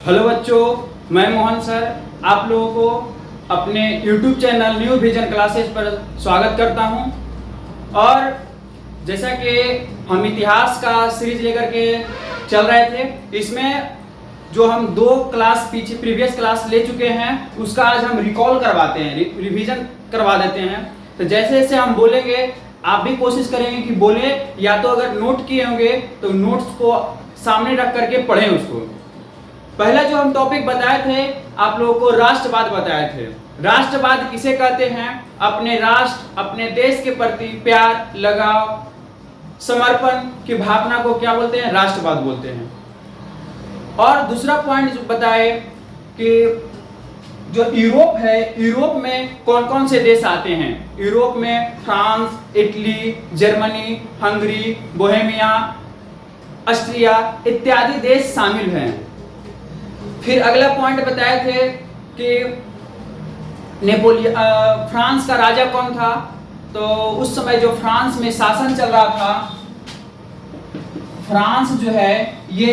Hello बच्चों, मैं Mohan sir आप लोगों को अपने YouTube channel new vision classes पर स्वागत करता हूं। और जैसा कि हम इतिहास का सीरीज लेकर के चल रहे थे, इसमें जो हम 2 क्लास पीछे प्रीवियस क्लास ले चुके हैं उसका आज हम रिकॉल करवाते हैं, रिवीजन करवा देते हैं। तो जैसे जैसे हम बोलेंगे आप भी कोशिश करेंगे कि बोले, या तो अगर नोट किए होंगे तो नोट्स को सामने रख करके पढ़ें उसको। पहला जो हम टॉपिक बताए थे आप लोगों को राष्ट्रवाद बताए थे। राष्ट्रवाद किसे कहते हैं? अपने राष्ट्र अपने देश के प्रति प्यार, लगाव, समर्पण की भावना को क्या बोलते हैं? राष्ट्रवाद बोलते हैं। और दूसरा पॉइंट जो बताए कि जो यूरोप है, यूरोप में कौन कौन से देश आते हैं? यूरोप में France, Italy, Germany, Hungary, Bohemia, Austria इत्यादि देश शामिल हैं। फिर अगला पॉइंट बताए थे कि फ्रांस का राजा कौन था? तो उस समय जो फ्रांस में शासन चल रहा था, फ्रांस जो है ये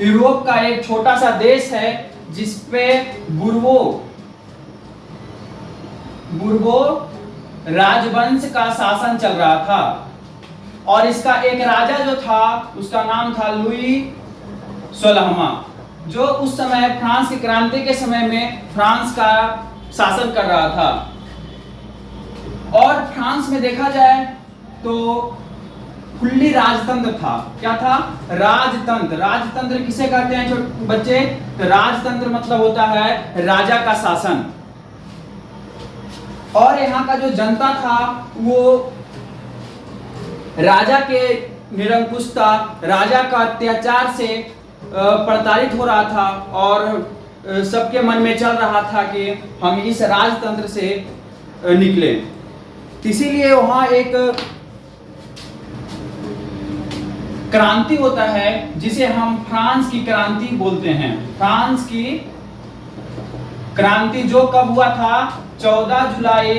यूरोप का एक छोटा सा देश है जिसपे बुर्बो राजवंश का शासन चल रहा था। और इसका एक राजा जो था उसका नाम था लुई 16वां, जो उस समय फ्रांस की क्रांति के समय में फ्रांस का शासन कर रहा था। और फ्रांस में देखा जाए तो खुली राजतंत्र था। क्या था? राजतंत्र। राजतंत्र किसे कहते हैं छोटे बच्चे? तो राजतंत्र मतलब होता है राजा का शासन। और यहाँ का जो जनता था वो राजा के निरंकुश था, राजा का अत्याचार से प्रताड़ित हो रहा था और सबके मन में चल रहा था कि हम इस राजतंत्र से निकले। इसीलिए वहां एक क्रांति होता है जिसे हम फ्रांस की क्रांति बोलते हैं। फ्रांस की क्रांति जो कब हुआ था? 14 जुलाई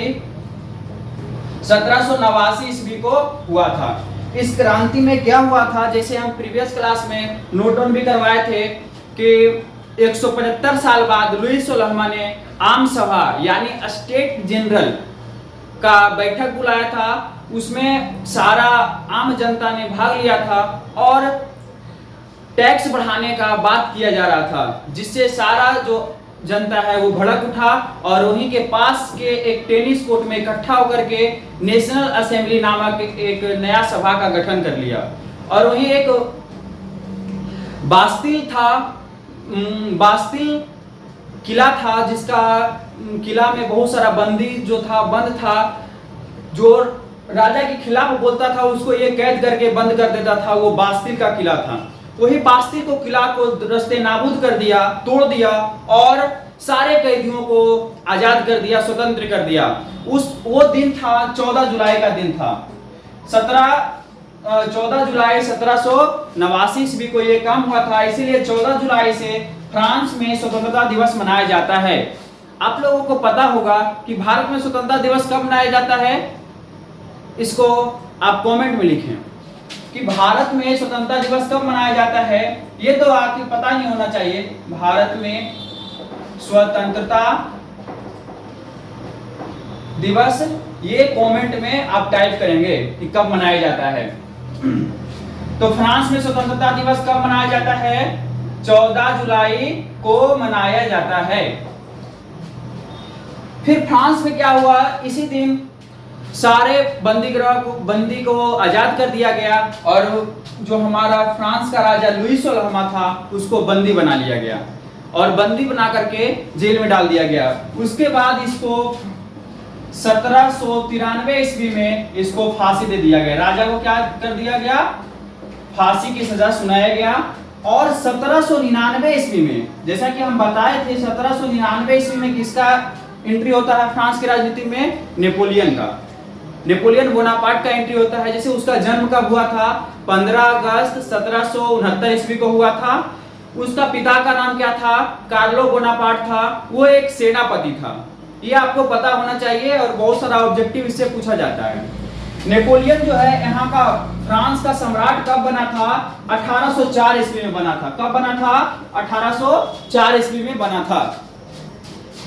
1789 ईस्वी को हुआ था। इस क्रांति में क्या हुआ था? जैसे हम प्रीवियस क्लास में नोट डाउन भी करवाए थे कि 175 साल बाद लुई 16वां ने आम सभा यानी स्टेट जनरल का बैठक बुलाया था। उसमें सारा आम जनता ने भाग लिया था और टैक्स बढ़ाने का बात किया जा रहा था, जिससे सारा जो जनता है वो भड़क उठा और वहीं के पास के एक टेनिस कोर्ट में इकट्ठा होकर के नेशनल असेंबली नामक एक नया सभा का गठन कर लिया। और वहीं एक बास्तिल था, बास्तिल किला था, जिसका किला में बहुत सारा बंदी जो था बंद था। जो राजा के खिलाफ बोलता था उसको ये कैद करके बंद कर देता था, वो बास्तिल का किला था। वही बास्तिल को किला को रस्ते नाबूद कर दिया, तोड़ दिया और सारे कैदियों को आजाद कर दिया, स्वतंत्र कर दिया। वो दिन था 14 जुलाई का दिन था। 14 जुलाई 1789 ईस्वी को ये काम हुआ था। इसीलिए 14 जुलाई से फ्रांस में स्वतंत्रता दिवस मनाया जाता है। आप लोगों को पता होगा कि भारत में स्वतंत्रता दिवस कब मनाया जाता है? इसको आप कमेंट में लिखें कि भारत में स्वतंत्रता दिवस कब मनाया जाता है। ये तो आपको पता नहीं होना चाहिए। भारत में स्वतंत्रता दिवस ये कमेंट में आप टाइप करेंगे कि कब मनाया जाता है। तो फ्रांस में स्वतंत्रता दिवस कब मनाया जाता है? 14 जुलाई को मनाया जाता है। फिर फ्रांस में क्या हुआ? इसी दिन सारे बंदी को आजाद कर दिया गया और जो हमारा फ्रांस का राजा लुई 16वां था उसको बंदी बना लिया गया और बंदी बना करके जेल में डाल दिया गया। उसके बाद इसको 1793 ईस्वी में इसको फांसी दे दिया गया। राजा को क्या कर दिया गया? फांसी की सजा सुनाया गया। और 1799 ईस्वी में, जैसा कि हम बताए थे, 1799 ईस्वी में किसका एंट्री होता है फ्रांस की राजनीति में? नेपोलियन का। नेपोलियन बोनापार्ट का एंट्री होता है। जैसे उसका जन्म कब हुआ था? 15 अगस्त 1769 ईस्वी को हुआ था। उसका पिता का नाम क्या था? कार्लो बोनापार्ट था। वो एक सेनापति था। ये आपको पता होना चाहिए और बहुत सारा ऑब्जेक्टिव इससे पूछा जाता है। नेपोलियन जो है यहाँ का फ्रांस का सम्राट कब बना था? 1804 ईस्वी में बना था। कब बना था? 1804 ईस्वी में बना था।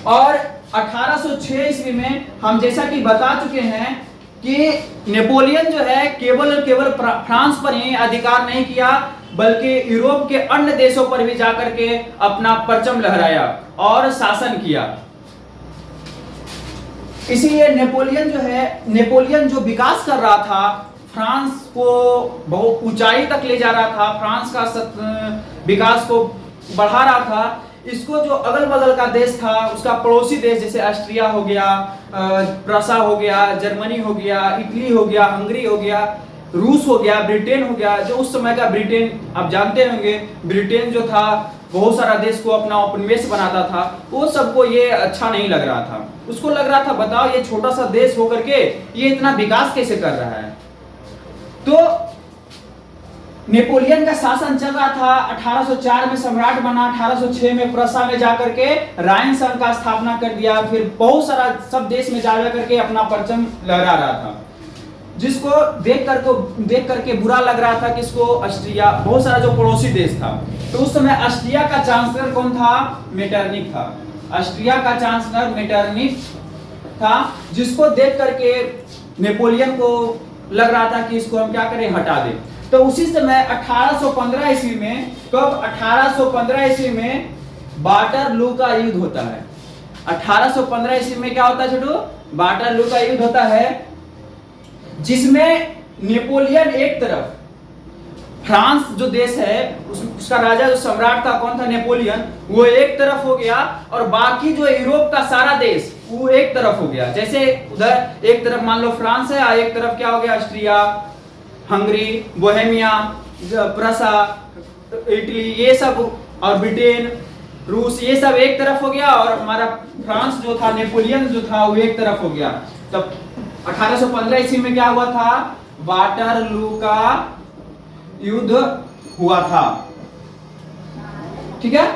और 1806 ईस्वी में हम जैसा कि बता चुके हैं कि नेपोलियन जो है केवल और केवल फ्रांस पर ही अधिकार नहीं किया, बल्कि यूरोप के अन्य देशों पर भी जाकर के अपना परचम लहराया और शासन किया। इसीलिए नेपोलियन जो विकास कर रहा था, फ्रांस को बहुत ऊंचाई तक ले जा रहा था, फ्रांस का विकास को बढ़ा रहा था। इसको जो अगल बगल का देश था, उसका पड़ोसी देश जैसे ऑस्ट्रिया हो गया, प्रसा हो गया, जर्मनी हो गया, इटली हो गया, हंगरी हो गया, रूस हो गया, ब्रिटेन हो गया। जो उस समय का ब्रिटेन आप जानते होंगे, ब्रिटेन जो था बहुत सारा देश को अपना उपनिवेश बनाता था, वो सबको ये अच्छा नहीं लग रहा था। उसको लग रहा था बताओ ये छोटा सा देश होकर के ये इतना विकास कैसे कर रहा है। तो नेपोलियन का शासन चल रहा था। 1804 में सम्राट बना, 1806 में प्रसा में जाकर के राइन संघ का स्थापना कर दिया। फिर बहुत सारा सब देश में जा करके अपना परचम लहरा रहा था, जिसको देख करके बुरा लग रहा था। किसको? ऑस्ट्रिया, बहुत सारा जो पड़ोसी देश था। तो उस समय ऑस्ट्रिया का चांसलर कौन था? मेटरनिक था। ऑस्ट्रिया का चांसलर मेटरनिक था, जिसको देख करके नेपोलियन को लग रहा था कि इसको हम क्या करें, हटा दें। तो उसी समय 1815 ईस्वी में, कब? 1815 ईस्वी में वाटरलू का युद्ध होता है। 1815 ईस्वी में क्या होता है छोटू? वाटरलू का युद्ध होता है, जिसमें नेपोलियन एक तरफ, फ्रांस जो देश है उसका राजा जो सम्राट था कौन था? नेपोलियन, वो एक तरफ हो गया, और बाकी जो यूरोप का सारा देश वो एक तरफ हो गया। जैसे उधर एक तरफ मान लो फ्रांस है, और एक तरफ क्या हो गया? ऑस्ट्रिया, हंगरी, बोहेमिया, प्रसा, इटली, ये सब, और ब्रिटेन, रूस, ये सब एक तरफ हो गया, और हमारा फ्रांस जो था, नेपोलियन जो था, वो एक तरफ हो गया। तब 1815 ईस्वी में क्या हुआ था? वाटरलू का युद्ध हुआ था। ठीक है,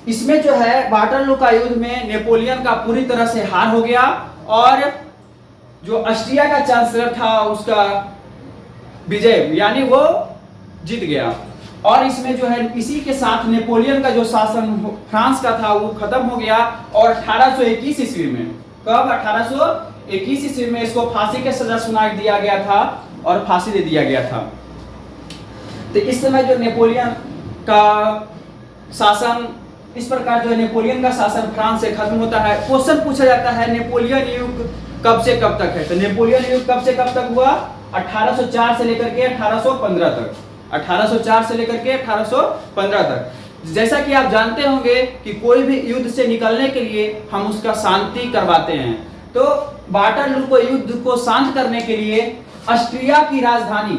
इसमें जो है वाटरलू का युद्ध में नेपोलियन का पूरी तरह से हार हो गया, और जो ऑस्ट्रिया का चांसलर था उसका विजय, यानी वो जीत गया। और इसमें जो है इसी के साथ नेपोलियन का जो शासन फ्रांस का था वो खत्म हो गया। और 1821 ईस्वी में, कब? 1821 ईस्वी में इसको फांसी की सजा सुना दिया गया था और फांसी दे दिया गया था। तो इस समय जो नेपोलियन का शासन, इस प्रकार जो नेपोलियन का शासन फ्रांस से खत्म होता है। क्वेश्चन पूछा जाता है नेपोलियन युग कब से कब तक है? तो नेपोलियन युग कब से कब तक हुआ? 1804 से लेकर के 1815 तक। 1804 से लेकर के 1815 तक। जैसा कि आप जानते होंगे कि कोई भी युद्ध से निकलने के लिए हम उसका शांति करवाते हैं। तो वाटरलू को युद्ध को शांत करने के लिए ऑस्ट्रिया की राजधानी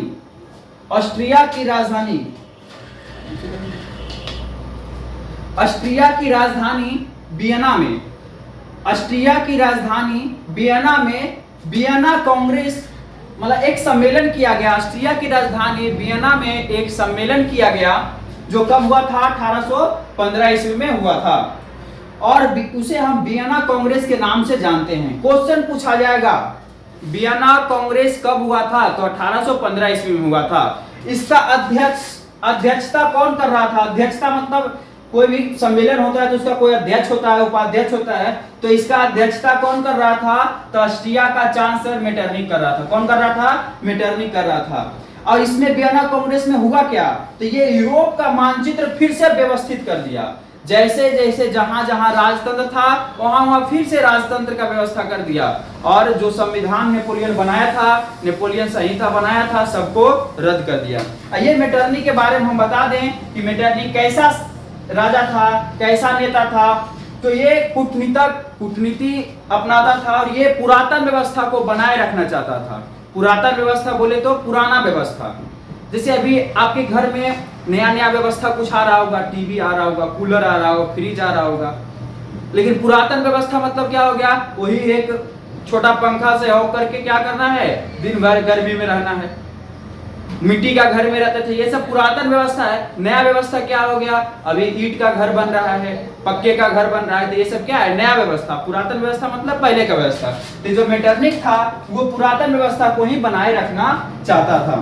वियना कांग्रेस, मतलब एक सम्मेलन किया गया। ऑस्ट्रिया की राजधानी वियना में एक सम्मेलन किया गया, जो कब हुआ था? 1815 ईस्वी में हुआ था, और उसे हम वियना कांग्रेस के नाम से जानते हैं। क्वेश्चन पूछा जाएगा वियना कांग्रेस कब हुआ था? तो 1815 ईस्वी में हुआ था। इसका अध्यक्षता कौन कर रहा था? अध्यक्षता मतलब कोई भी सम्मेलन होता है तो उसका कोई अध्यक्ष होता है, उपाध्यक्ष होता है। तो इसका अध्यक्षता कौन कर रहा था? तो ऑस्ट्रिया का चांसलर मेटरनिक कर रहा था। कौन कर रहा था? मेटरनिक कर रहा था। और इसमें वियना कांग्रेस में हुआ क्या? तो ये यूरोप का मानचित्र फिर से व्यवस्थित कर दिया। जैसे जैसे जहां जहां राजतंत्र था वहां वहां फिर से राजतंत्र का व्यवस्था कर दिया, और जो संविधान नेपोलियन बनाया था, नेपोलियन संहिता बनाया था, सबको रद्द कर दिया। ये मेटरनिक के बारे में हम बता दें कि मेटरनिक कैसा राजा था, कैसा नेता था। तो ये कूटनीति अपनाता था, और ये पुरातन व्यवस्था को बनाए रखना चाहता था। पुरातन व्यवस्था बोले तो पुराना व्यवस्था, जैसे अभी आपके घर में नया व्यवस्था कुछ आ रहा होगा, टीवी आ रहा होगा, कूलर आ रहा होगा, फ्रिज आ रहा होगा। लेकिन पुरातन व्यवस्था मतलब क्या हो गया? वही एक छोटा पंखा से हो करके क्या करना है? दिन भर गर्मी में रहना है। मिट्टी का घर में रहते थे, ये सब पुरातन व्यवस्था है। नया व्यवस्था क्या हो गया, अभी ईंट का घर बन रहा है, पक्के का घर बन रहा है, तो ये सब क्या है, नया व्यवस्था। पुरातन व्यवस्था मतलब पहले का व्यवस्था। तो जो मेटरनिक था वो पुरातन व्यवस्था को ही बनाए रखना चाहता था।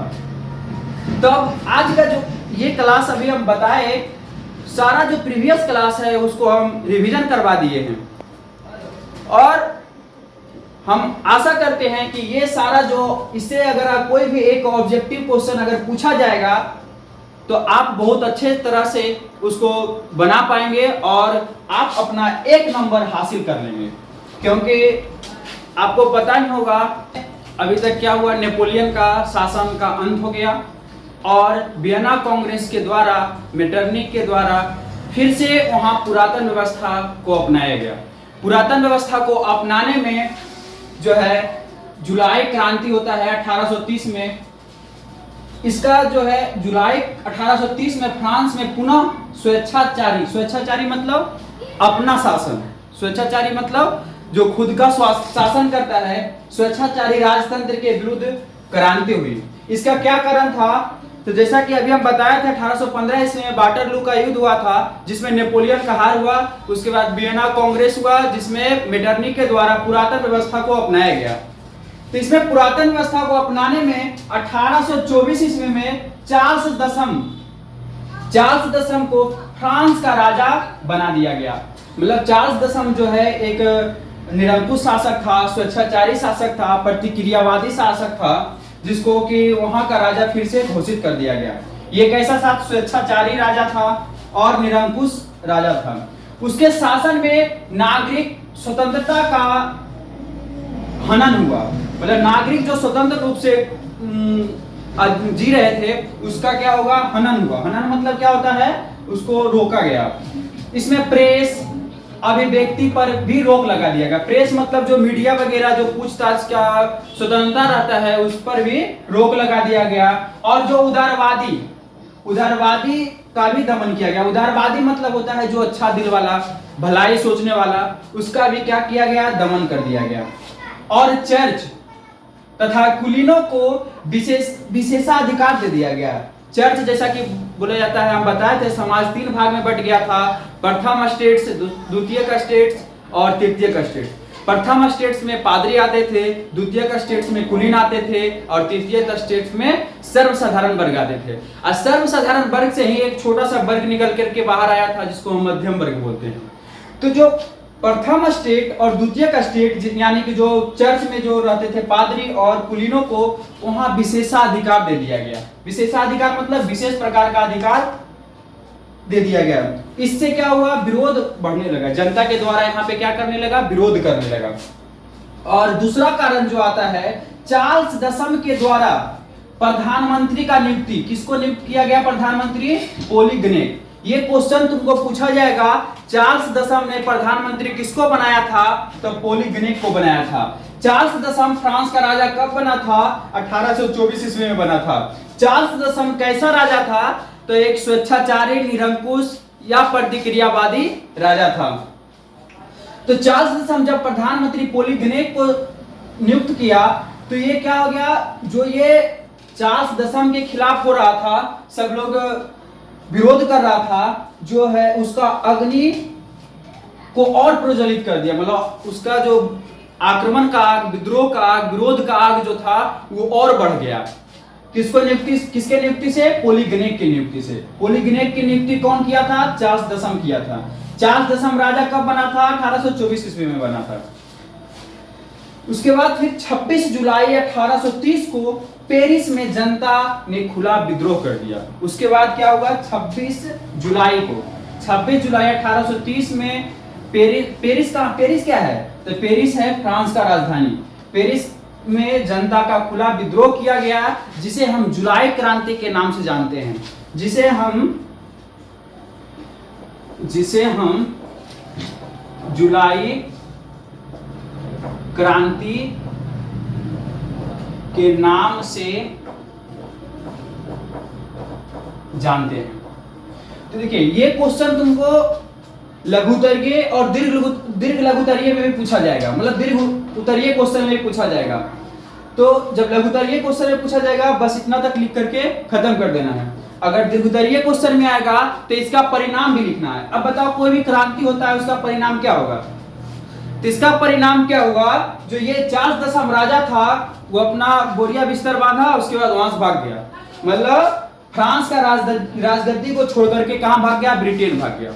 तो अब आज का जो ये क्लास अभी हम बताए, सारा जो प्रीवियस क्लास है उसको हम रिवीजन करवा दिए हैं, और हम आशा करते हैं कि ये सारा जो इससे अगर कोई भी एक ऑब्जेक्टिव क्वेश्चन अगर पूछा जाएगा तो आप बहुत अच्छे तरह से उसको बना पाएंगे और आप अपना 1 नंबर हासिल कर लेंगे। क्योंकि आपको पता ही होगा अभी तक क्या हुआ, नेपोलियन का शासन का अंत हो गया और वियना कांग्रेस के द्वारा, मेटरनिक के द्वारा फिर से वहां पुरातन व्यवस्था को अपनाया गया। पुरातन व्यवस्था को अपनाने में जो है जुलाई क्रांति होता है 1830 में। इसका जो है जुलाई 1830 में फ्रांस में पुनः स्वेच्छाचारी मतलब अपना शासन, स्वेच्छाचारी मतलब जो खुद का शासन करता है, स्वेच्छाचारी राजतंत्र के विरुद्ध क्रांति हुई। इसका क्या कारण था, तो जैसा कि अभी हम बताया था 1815 ईस्वी में वाटरलू का युद्ध हुआ था जिसमें नेपोलियन का हार हुआ। उसके बाद वियना कांग्रेस हुआ जिसमें मेटरनिक के द्वारा पुरातन व्यवस्था को अपनाया गया। तो इसमें पुरातन व्यवस्था को अपनाने में 1824 ईस्वी में चार्ल्स दशम को फ्रांस का राजा बना दिया गया। मतलब चार्ल्स दशम जो है एक निरंकुश शासक था, स्वेच्छाचारी शासक था, प्रतिक्रियावादी शासक था, जिसको कि वहां का राजा फिर से घोषित कर दिया गया। ये कैसा शासक, स्वेच्छाचारी राजा था और निरंकुश राजा था। उसके शासन में नागरिक स्वतंत्रता का हनन हुआ। मतलब नागरिक जो स्वतंत्र रूप से जी रहे थे उसका क्या होगा, हनन हुआ। हनन मतलब क्या होता है, उसको रोका गया। इसमें प्रेस अभिव्यक्ति पर भी रोक लगा दिया गया। प्रेस मतलब जो मीडिया वगैरह जो पूछताछ का स्वतंत्रता रहता है उस पर भी रोक लगा दिया गया। और जो उदारवादी का भी दमन किया गया। उदारवादी मतलब होता है जो अच्छा दिल वाला, भलाई सोचने वाला, उसका भी क्या किया गया, दमन कर दिया गया। और चर्च तथा कुलीनों को विशेषाधिकार दे दिया गया। चर्च जैसा कि बोला जाता है, हम बताए थे समाज 3 भाग में बट गया था, प्रथम स्टेट्स, द्वितीयक स्टेट्स और तृतीयक स्टेट्स। प्रथम स्टेट्स में पादरी आते थे, द्वितीयक स्टेट्स में कुलीन आते थे और तृतीयक स्टेट्स में सर्वसाधारण वर्ग आते थे। और सर्वसाधारण वर्ग से ही एक छोटा सा वर्ग निकल करके बाहर आया था जिसको हम मध्यम वर्ग बोलते हैं। तो जो प्रथम स्टेट और द्वितीयक स्टेट यानी कि जो चर्च में जो रहते थे पादरी और कुलीनों को वहां विशेषाधिकार दे दिया गया। विशेषाधिकार मतलब विशेष प्रकार का अधिकार दे दिया गया। इससे क्या हुआ, विरोध बढ़ने लगा। जनता के द्वारा यहाँ पे क्या करने लगा, विरोध करने लगा। और दूसरा कारण जो आता है, चार्ल्स दशम के द्वारा प्रधानमंत्री का नियुक्ति, किसको नियुक्त किया गया प्रधानमंत्री, पोलीगनेट। ये क्वेश्चन तुमको पूछा जाएगा, चार्ल्स दशम ने प्रधानमंत्री किसको बनाया था, तो पोलीगनेट को बनाया था। चार्ल्स दशम फ्रांस का राजा कब बना था, 1824 ईस्वी में बना था। चार्ल्स दशम कैसा राजा था, तो एक स्वेच्छाचारी, निरंकुश या प्रतिक्रियावादी राजा था। तो चार्ल्स दशम जब प्रधानमंत्री पोलीगनेट को नियुक्त किया तो ये क्या हो गया, जो ये चार्ल्स दशम के खिलाफ हो रहा था, सब लोग विरोध कर रहा था, जो है उसका अग्नि को और प्रज्वलित कर दिया। मतलब उसका जो आक्रमण का आग, विद्रोह का आग, विरोध का आग जो था वो और बढ़ गया। किसके नियुक्ति से, पोलीगनेट की नियुक्ति से। पोलीगनेट की नियुक्ति कौन किया था, चार्ल्स दशम किया था। चार्ल्स दशम राजा कब बना था, 1824 ईस्वी में बना था। उसके बाद फिर 26 जुलाई 1830 को पेरिस में जनता ने खुला विद्रोह कर दिया। उसके बाद क्या हुआ, 26 जुलाई 1830 में पेरिस क्या है, तो पेरिस है फ्रांस का राजधानी। पेरिस में जनता का खुला विद्रोह किया गया, जिसे हम जुलाई क्रांति के नाम से जानते हैं, जिसे हम जुलाई क्रांति के नाम से जानते हैं। तो देखिए ये क्वेश्चन तुमको लघुतरीय और दीर्घ लघुतरीय में भी पूछा जाएगा। मतलब दीर्घ उत्तरीय क्वेश्चन में भी पूछा जाएगा। तो जब लघुत्तरीय क्वेश्चन में पूछा जाएगा बस इतना तक लिख करके खत्म कर देना है। अगर दीर्घोत्तरीय क्वेश्चन में आएगा तो इसका परिणाम भी लिखना है। अब बताओ कोई भी क्रांति होता है उसका परिणाम क्या होगा? तो इसका परिणाम क्या होगा, जो ये चार्ल्स दशम राजा था वो अपना बोरिया बिस्तर बांधा, उसके बाद वहां से भाग गया। मतलब फ्रांस का राजगद्दी को छोड़ करके कहां भाग गया? ब्रिटेन भाग गया।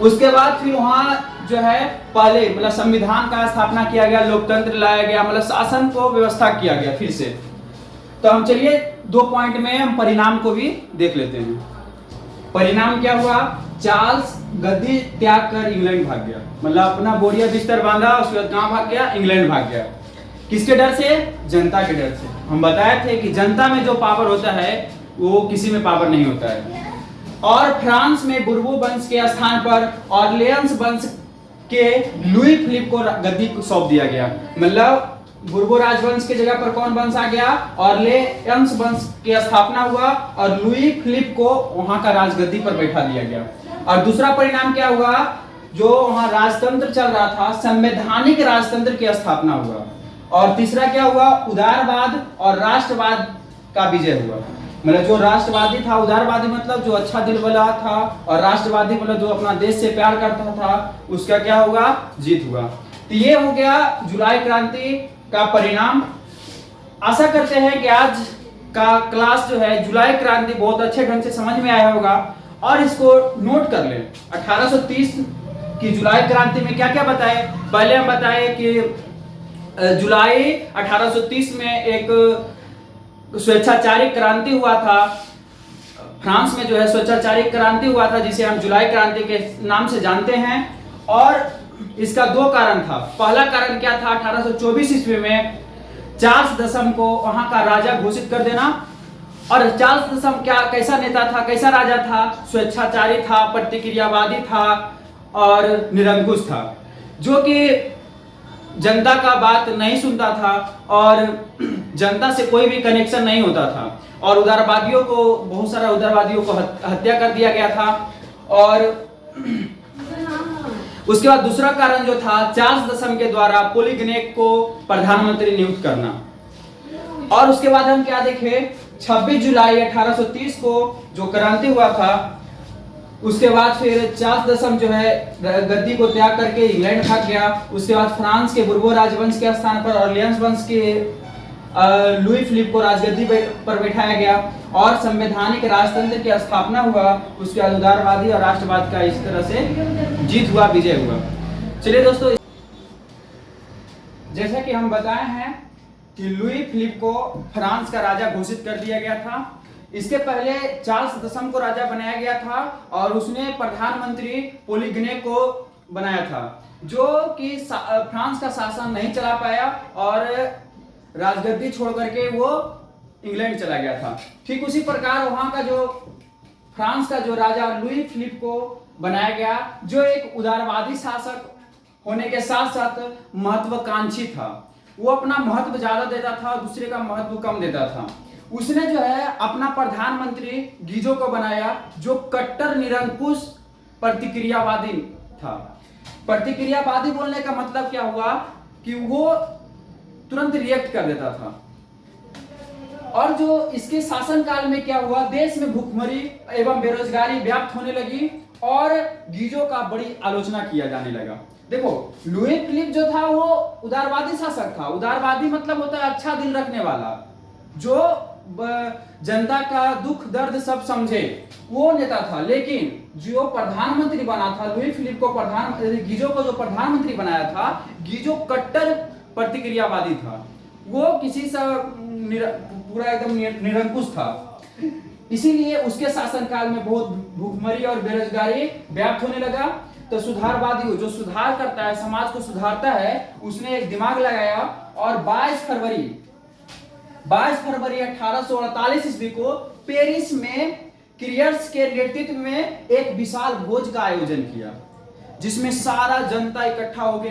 उसके बाद फिर वहां जो है पहले मतलब संविधान का स्थापना किया गया, लोकतंत्र लाया गया, मतलब शासन को व्यवस्था किया गया फिर से। तो हम चलिए 2 पॉइंट में हम परिणाम को भी देख लेते हैं। परिणाम क्या हुआ? चार्ल्स गद्दी त्याग कर इंग्लैंड भाग गया, मतलब अपना बोरिया बिस्तर बांधा, उसके बाद कहां भाग गया? इंग्लैंड भाग गया। किसके डर से? जनता के डर से। हम बताए थे कि जनता में जो पावर होता है वो किसी में पावर नहीं होता है। और फ्रांस में बुर्बो वंश के स्थान पर ऑर्लियंस वंश के लुई फिलिप को गद्दी को सौंप दिया गया। मतलब बुर्बो राजवंश की जगह पर कौन वंश आ गया? ऑर्लियंस वंश की स्थापना हुआ और लुई फिलिप को वहां का राजगद्दी पर बैठा दिया गया। और दूसरा परिणाम क्या हुआ? जो वहां राजतंत्र चल रहा था, संवैधानिक राजतंत्र की स्थापना हुआ। और तीसरा क्या हुआ? उदारवाद और राष्ट्रवाद का विजय हुआ। मतलब जो राष्ट्रवादी था, उदारवादी मतलब जो अच्छा दिल वाला था, और राष्ट्रवादी मतलब जो अपना देश से प्यार करता था, उसका क्या होगा? जीत हुआ। तो ये हो गया जुलाई क्रांति का परिणाम। आशा करते हैं कि आज का क्लास जो है जुलाई क्रांति बहुत अच्छे ढंग से समझ में आया होगा और इसको नोट कर लें। 1830 की जुलाई क्रांति में क्या क्या बताए? पहले हम बताए कि जुलाई 1830 में एक स्वेच्छाचारिक क्रांति हुआ था। फ्रांस में जो है स्वेच्छाचारिक क्रांति हुआ था जिसे हम जुलाई क्रांति के नाम से जानते हैं। और इसका 2 कारण था। पहला कारण क्या था? 1824 ईस्वी में चार्ल्स दशम को वहां का राजा घोषित कर देना। और चार्ल्स दशम क्या कैसा नेता था, कैसा राजा था? स्वेच्छाचारी था, प्रतिक्रियावादी था और निरंकुश था, जो कि जनता का बात नहीं सुनता था और जनता से कोई भी कनेक्शन नहीं होता था। और उदारवादियों को, बहुत सारा उदारवादियों को हत्या कर दिया गया था। और उसके बाद दूसरा कारण जो था, चार्ल्स दशम के द्वारा पॉलीगनेक को प्रधानमंत्री नियुक्त करना। और उसके बाद हम क्या देखे? 26 जुलाई 1830 को जो क्रांति हुआ था, उसके बाद फिर चार्ल्स दशम जो है गद्दी को त्याग करके इंग्लैंड भाग गया। उसके बाद फ्रांस के बुर्बो राजवंश के स्थान पर ऑर्लियंस वंश के लुई फिलिप को राजगद्दी पर बैठाया गया और संवैधानिक राजतंत्र की स्थापना हुआ। उसके बाद उदारवादी और राष्ट्रवाद का इस तरह से जीत हुआ, विजय हुआ। चलिए दोस्तों, जैसा कि हम बताए हैं कि लुई फिलिप को फ्रांस का राजा घोषित कर दिया गया था। इसके पहले चार्ल्स दशम को राजा बनाया गया था और उसने प्रधानमंत्री पॉलीगनेक को बनाया था, जो कि फ्रांस का शासन नहीं चला पाया और राजगद्दी छोड़ करके वो इंग्लैंड चला गया था। ठीक उसी प्रकार वहां का जो फ्रांस का जो राजा लुई फिलिप को बनाया गया, जो एक उदारवादी शासक होने के साथ साथ महत्वाकांक्षी था। वो अपना महत्व ज्यादा देता था और दूसरे का महत्व कम देता था। उसने जो है अपना प्रधानमंत्री गीजो को बनाया, जो कट्टर निरंकुश प्रतिक्रियावादी था। प्रतिक्रियावादी बोलने का मतलब क्या हुआ कि वो तुरंत रिएक्ट कर देता था। और जो इसके शासनकाल में क्या हुआ, देश में भूखमरी एवं बेरोजगारी व्याप्त होने लगी और गीजो का बड़ी आलोचना किया जाने लगा। देखो, लुई फिलिप जो था वो उदारवादी शासक था। उदारवादी मतलब होता है अच्छा दिल रखने वाला, जो जनता का दुख दर्द सब समझे, वो नेता था। लेकिन जो प्रधानमंत्री बना था लुई फिलिप को, गीजो को जो प्रधानमंत्री बनाया था, गीजो कट्टर प्रतिक्रियावादी था। वो किसी से पूरा एकदम निरंकुश था। इसीलिए उसके शासनकाल में बहुत भूखमरी और बेरोजगारी व्याप्त होने लगा। तो सुधारवादी, जो सुधार करता है, समाज को सुधारता है, उसने एक दिमाग लगाया और 22 फरवरी 1848 ईस्वी को पेरिस में क्रियर्स के नेतृत्व में एक विशाल भोज का आयोजन किया, जिसमें सारा जनता इकट्ठा हो गए।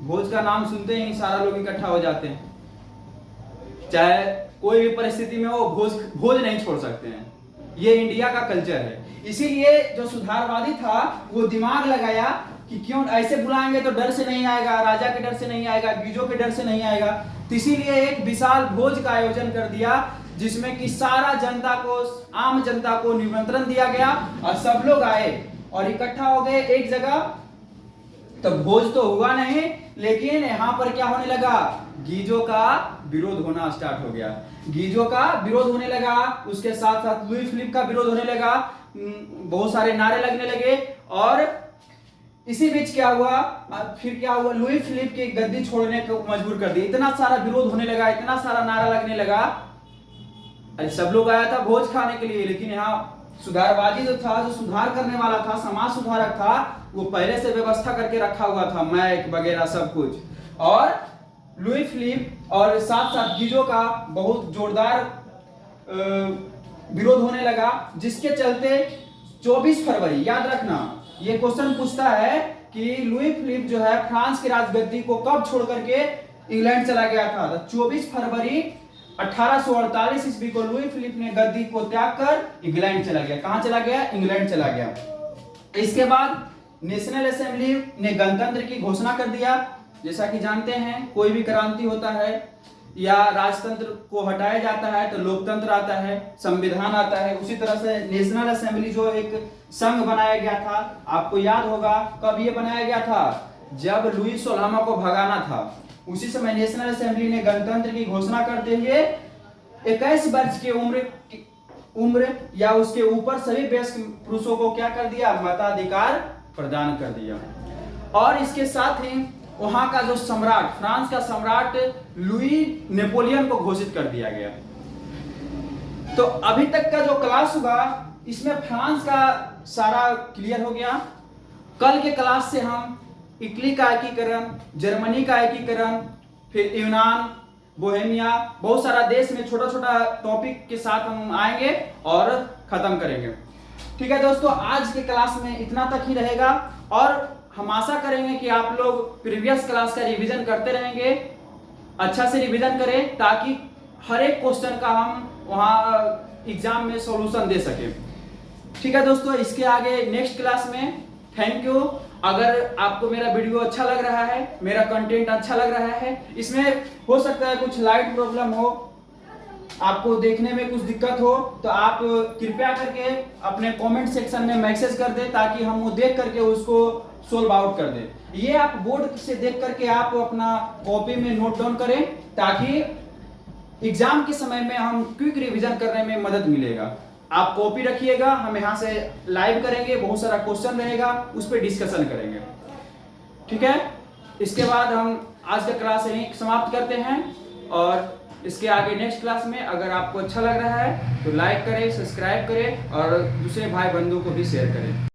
भोज का नाम सुनते ही सारा लोग इकट्ठा हो जाते हैं, चाहे कोई भी परिस्थिति में वो भोज नहीं छोड़ सकते हैं। ये इंडिया का कल्चर है। इसीलिए जो सुधारवादी था वो दिमाग लगाया कि क्यों ऐसे बुलाएंगे तो डर से नहीं आएगा, राजा के डर से नहीं आएगा, गीजो के डर से नहीं आएगा, तो इसीलिए एक विशाल भोज का आयोजन कर दिया, जिसमें कि सारा जनता को, आम जनता को निमंत्रण दिया गया और सब लोग आए और इकट्ठा हो गए एक जगह। तो भोज तो हुआ नहीं, लेकिन यहाँ पर क्या होने लगा, गीजों का विरोध होना स्टार्ट हो गया। गीजों का विरोध होने लगा, उसके साथ साथ लुई फिलिप का विरोध होने लगा, बहुत सारे नारे लगने लगे। और इसी बीच क्या हुआ, फिर क्या हुआ, लुई फिलिप की गद्दी छोड़ने को मजबूर कर दिया। इतना सारा विरोध होने लगा, इतना सारा नारा लगने लगा। अरे सब लोग आया था भोज खाने के लिए, लेकिन यहाँ सुधारवादी जो था, जो सुधार करने वाला था, समाज सुधारक था, वो पहले से व्यवस्था करके रखा हुआ था, मैक वगैरह सब कुछ। और लुई फिलिप और साथ साथ गीजो का बहुत जोरदार विरोध होने लगा, जिसके चलते 24 फरवरी, याद रखना ये क्वेश्चन पूछता है कि लुई फिलिप जो है फ्रांस की राजगद्दी को कब छोड़ करके इंग्लैंड चला गया था। तो 24 फरवरी 1848 ईस्वी को लुई फिलिप ने गद्दी को त्याग कर इंग्लैंड चला गया। कहां चला गया, इंग्लैंड चला गया। इसके बाद नेशनल असेंबली ने गणतंत्र की घोषणा कर दिया। जैसा कि जानते हैं, कोई भी क्रांति होता है या राजतंत्र को हटाया जाता है तो लोकतंत्र आता है, संविधान आता है। उसी तरह से नेशनल असेंबली जो एक संघ बनाया गया था, आपको याद होगा कब ये बनाया गया था, जब लुई सोलहवां को भगाना था। उसी समय नेशनल असेंबली ने गणतंत्र की घोषणा करते हुए 21 वर्ष की उम्र या उसके ऊपर सभी वयस्क पुरुषों को क्या कर दिया, मताधिकार प्रदान कर दिया। और इसके साथ ही वहां का जो सम्राट, फ्रांस का सम्राट लुई नेपोलियन को घोषित कर दिया गया। तो अभी तक का जो क्लास हुआ, इसमें फ्रांस का सारा क्लियर हो गया। कल के क्लास से हम इटली का एकीकरण, जर्मनी का एकीकरण, फिर यूनान, बोहेमिया, बहुत सारा देश में छोटा छोटा टॉपिक के साथ हम आएंगे और खत्म करेंगे। ठीक है दोस्तों, आज के क्लास में इतना तक ही रहेगा और हम आशा करेंगे कि आप लोग प्रीवियस क्लास का रिवीजन करते रहेंगे। अच्छा से रिवीजन करें ताकि हर एक क्वेश्चन का हम वहां एग्जाम में सॉल्यूशन दे सके। ठीक है दोस्तों, इसके आगे नेक्स्ट क्लास में। Thank you. अगर आपको मेरा वीडियो अच्छा लग रहा है, मेरा कंटेंट अच्छा लग रहा है, इसमें हो सकता है कुछ लाइट प्रॉब्लम हो, आपको देखने में कुछ दिक्कत हो, तो आप कृपया करके अपने कमेंट सेक्शन में मैसेज कर दें ताकि हम वो देख करके उसको सोल्व आउट कर दें। ये आप बोर्ड से देख करके आप अपना कॉपी में नोट डाउन करें ताकि एग्जाम के समय में हम क्विक रिवीजन करने में मदद मिलेगा। आप कॉपी रखिएगा, हम यहाँ से लाइव करेंगे, बहुत सारा क्वेश्चन रहेगा, उस पर डिस्कशन करेंगे। ठीक है, इसके बाद हम आज का क्लास यहीं समाप्त करते हैं और इसके आगे नेक्स्ट क्लास में अगर आपको अच्छा लग रहा है तो लाइक करें, सब्सक्राइब करें और दूसरे भाई बंधु को भी शेयर करें।